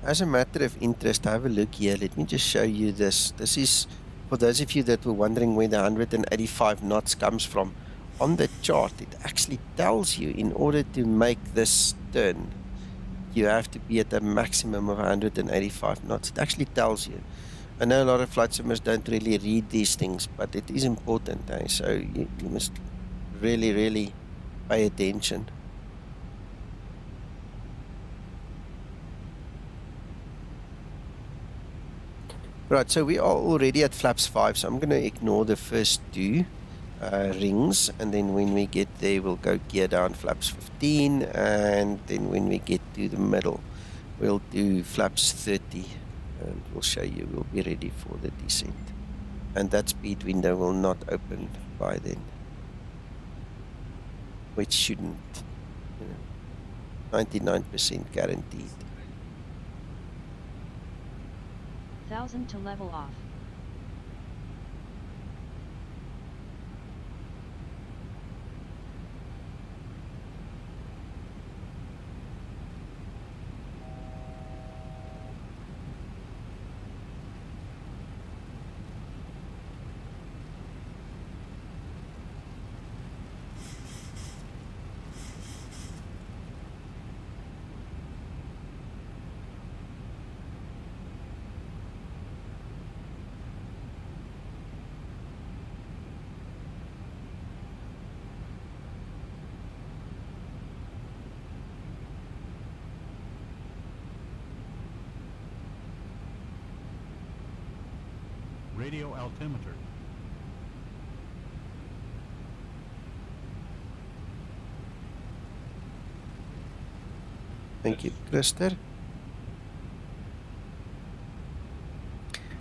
As a matter of interest, have a look here. Let me just show you this. This is, for those of you that were wondering where the 185 knots comes from, on the chart, it actually tells you in order to make this turn, you have to be at a maximum of 185 knots. It actually tells you. I know a lot of flight simmers don't really read these things, but it is important, eh? So you must really, really pay attention. Right, so we are already at flaps 5, so I'm going to ignore the first two rings, and then when we get there, we'll go gear down flaps 15, and then when we get to the middle, we'll do flaps 30, and we'll show you we'll be ready for the descent. And that speed window will not open by then, which shouldn't, you know, 99% guaranteed. 1000 to level off. Radio altimeter. Thank you, Christer.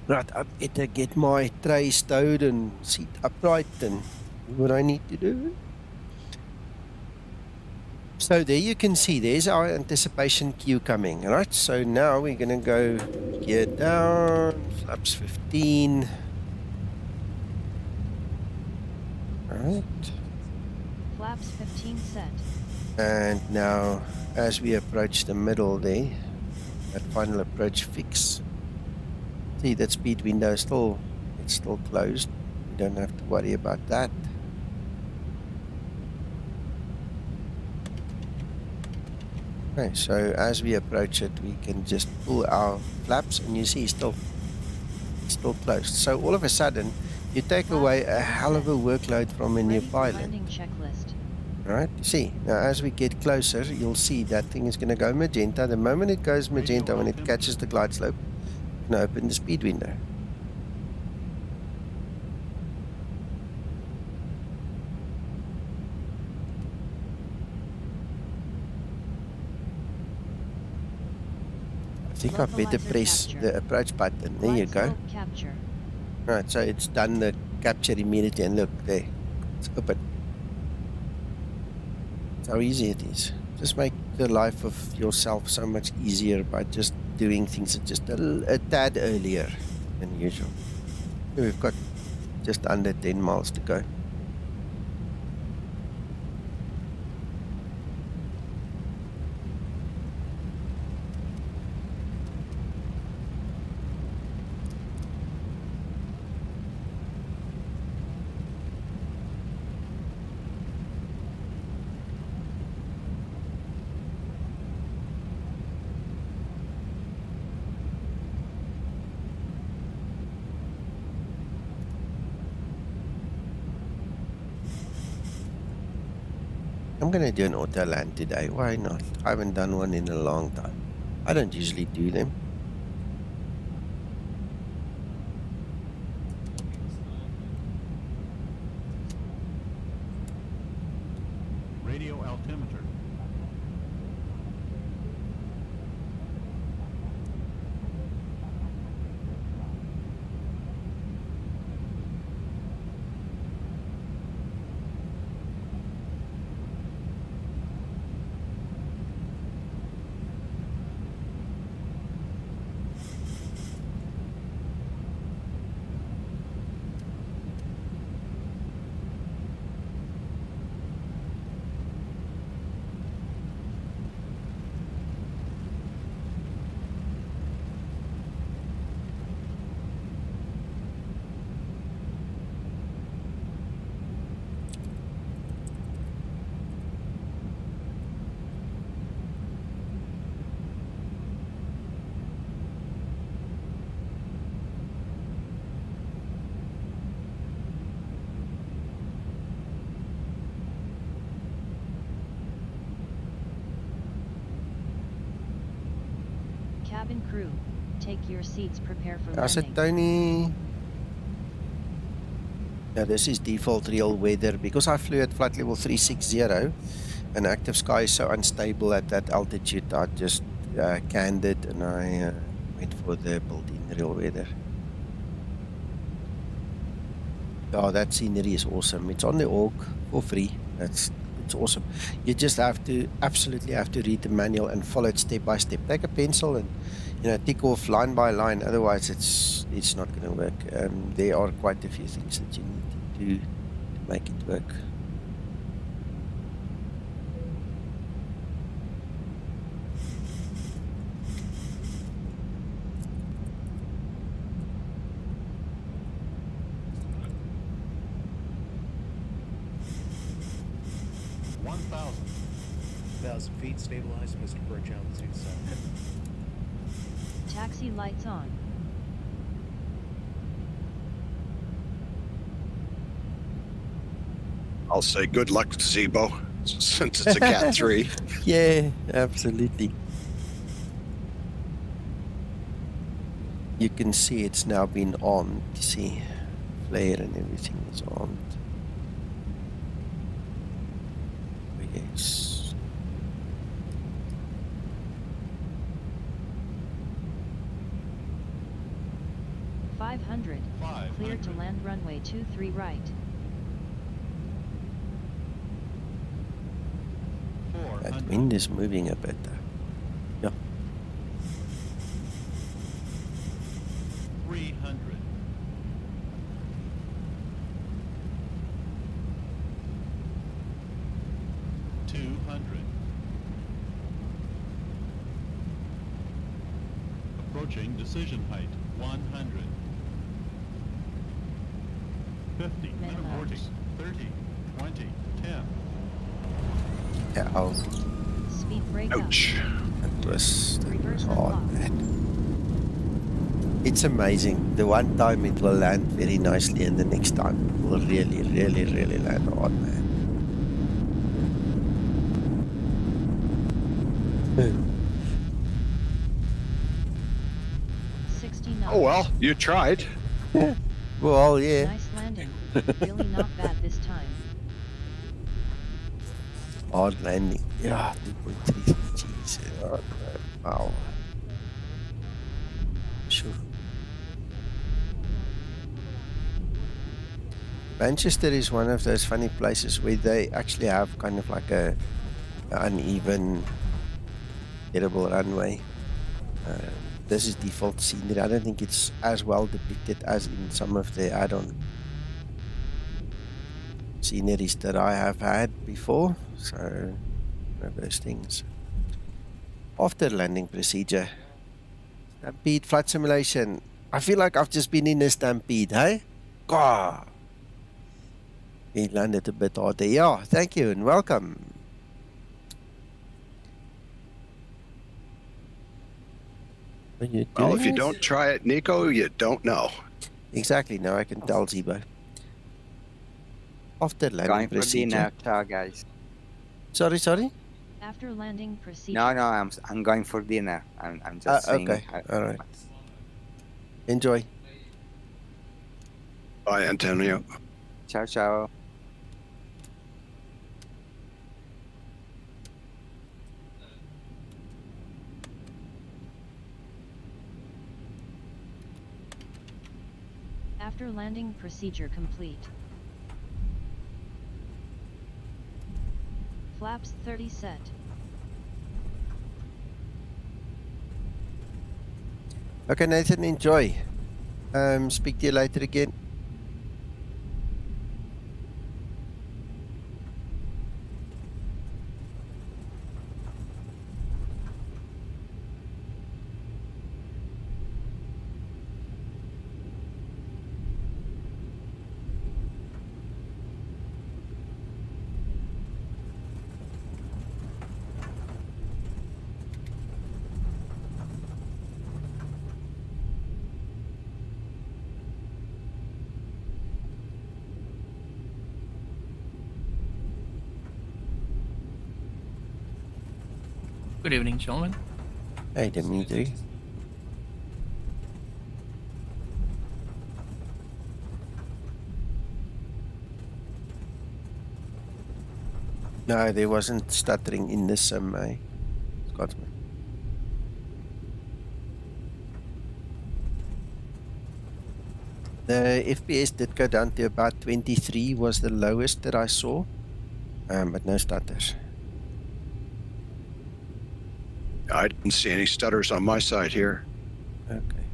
Right, I better get my tray stowed and seat upright and do what I need to do. So there you can see, there's our anticipation cue coming, right? So now we're going to go gear down, flaps 15. Right. Flaps 15 set. And now, as we approach the middle there, that final approach fix. See, that speed window is it's still closed. We don't have to worry about that. Okay, so as we approach it, we can just pull our flaps, and you see it's still closed. So all of a sudden, you take away a hell of a workload from a new pilot. Landing checklist. Right, see, now as we get closer, you'll see that thing is going to go magenta. The moment it goes magenta, when it catches the glide slope, you can open the speed window. I think I better press the approach button. There you go. Capture. Right, so it's done the capture immediately, and look there, it's open. That's how easy it is. Just make the life of yourself so much easier by just doing things just a tad earlier than usual. We've got just under 10 miles to go. I'm gonna do an auto land today. Why not? I haven't done one in a long time. I don't usually do them. Radio altimeter. Cabin crew, take your seats, prepare for How's it, landing. Tony? Now this is default real weather because I flew at flight level 360 and active sky is so unstable at that altitude. I just canned it and I went for the built-in real weather. Oh, that scenery is awesome. It's on the org for free. It's awesome. You just absolutely have to read the manual and follow it step by step. Take a pencil and tick off line by line. Otherwise, it's not going to work. There are quite a few things that you need to do to make it work. Feet stabilized, Mr. Bridge, altitude set. Taxi lights on. I'll say good luck to Zibo, since it's a Cat 3. Yeah, absolutely. You can see it's now been on. You see, flare and everything is on. Yes. 500. Clear to land runway 23 right. 400. That wind is moving a bit. Yeah. 300. 200. Approaching decision height 100. 50, minimum 40, 30, 20, 10. Yeah, oh, Speed brake up. Ouch. that was Reverse hard, unlock. man. It's amazing. The one time it will land very nicely and the next time it will really, really, really land hard, man. 69. Oh well, you tried. Well, yeah. Nice landing. Really not bad this time. Hard landing. Yeah, 2.3. Jeez. Wow. Sure. Manchester is one of those funny places where they actually have kind of like a uneven, terrible runway. This is default scenery. I don't think it's as well depicted as in some of the add-on sceneries that I have had before. So, one of those things. After landing procedure, Stampede flight simulation. I feel like I've just been in a stampede, hey? God. He landed a bit harder. Yeah, thank you and welcome. Are you Well, doing if you it? don't try it, Nico, you don't know. Exactly, now I can tell Zibo. After landing Going for procedure. dinner. Ciao, guys. Sorry? After landing procedure. No, I'm going for dinner. I'm just saying. Okay. All right. Enjoy. Bye, Antonio. Ciao, ciao. After landing procedure complete. Flaps 30 set. Okay, Nathan, enjoy. Speak to you later again. Good evening, gentlemen. Hey, Dimitri. No, there wasn't stuttering in this Scotsman. The FPS did go down to about 23 was the lowest that I saw, but no stutters. I didn't see any stutters on my side here. Okay.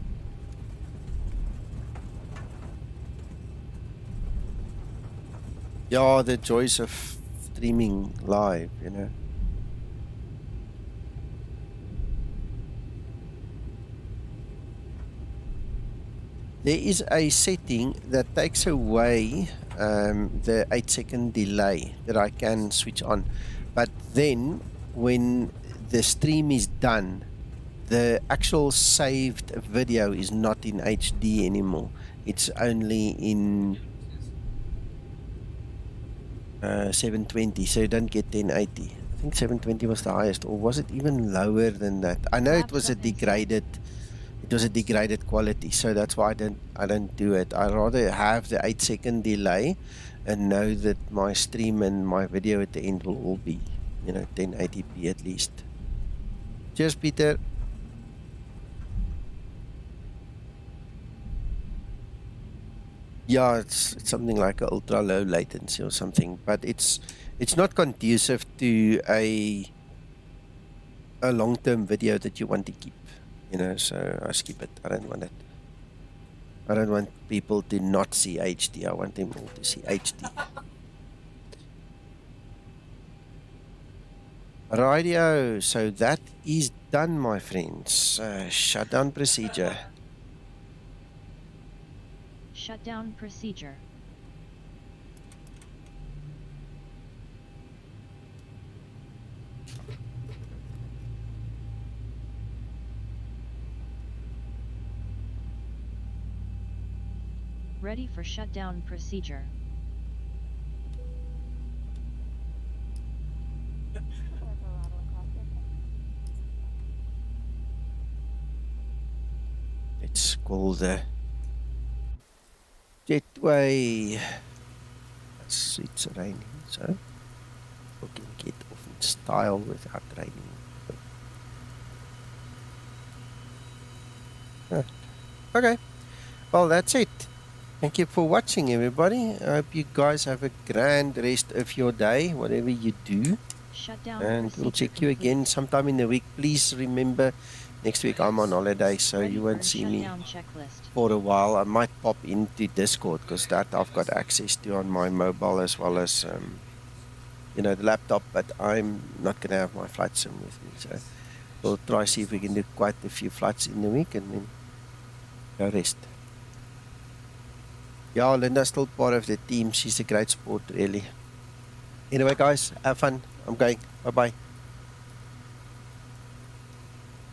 Yeah, the joys of streaming live, you know. There is a setting that takes away the 8-second delay that I can switch on. But then when the stream is done, the actual saved video is not in HD anymore. It's only in 720, so you don't get 1080. I think 720 was the highest, or was it even lower than that? I know it was a degraded quality, so that's why I don't do it. I rather have the 8-second delay and know that my stream and my video at the end will all be, 1080p at least. Cheers, Peter. Yeah, it's something like a ultra low latency or something, but it's not conducive to a long-term video that you want to keep, so I skip it. I don't want it. I don't want people to not see HD. I want them all to see HD. Radio, so that is done, my friends. Shutdown procedure. Shutdown procedure. Ready for shutdown procedure. Let's call the jetway. It's raining, so we can get off in style without raining. Okay, well, that's it. Thank you for watching, everybody. I hope you guys have a grand rest of your day, whatever you do. Shutdown and we'll check you again sometime in the week. Please remember, next week I'm on holiday, so you won't see me for a while. I might pop into Discord, because that I've got access to on my mobile as well as the laptop, but I'm not going to have my flight sim with me, so we'll try see if we can do quite a few flights in the week and then go rest. Yeah, Linda's still part of the team. She's a great sport, really. Anyway, guys, have fun. I'm going. Bye-bye.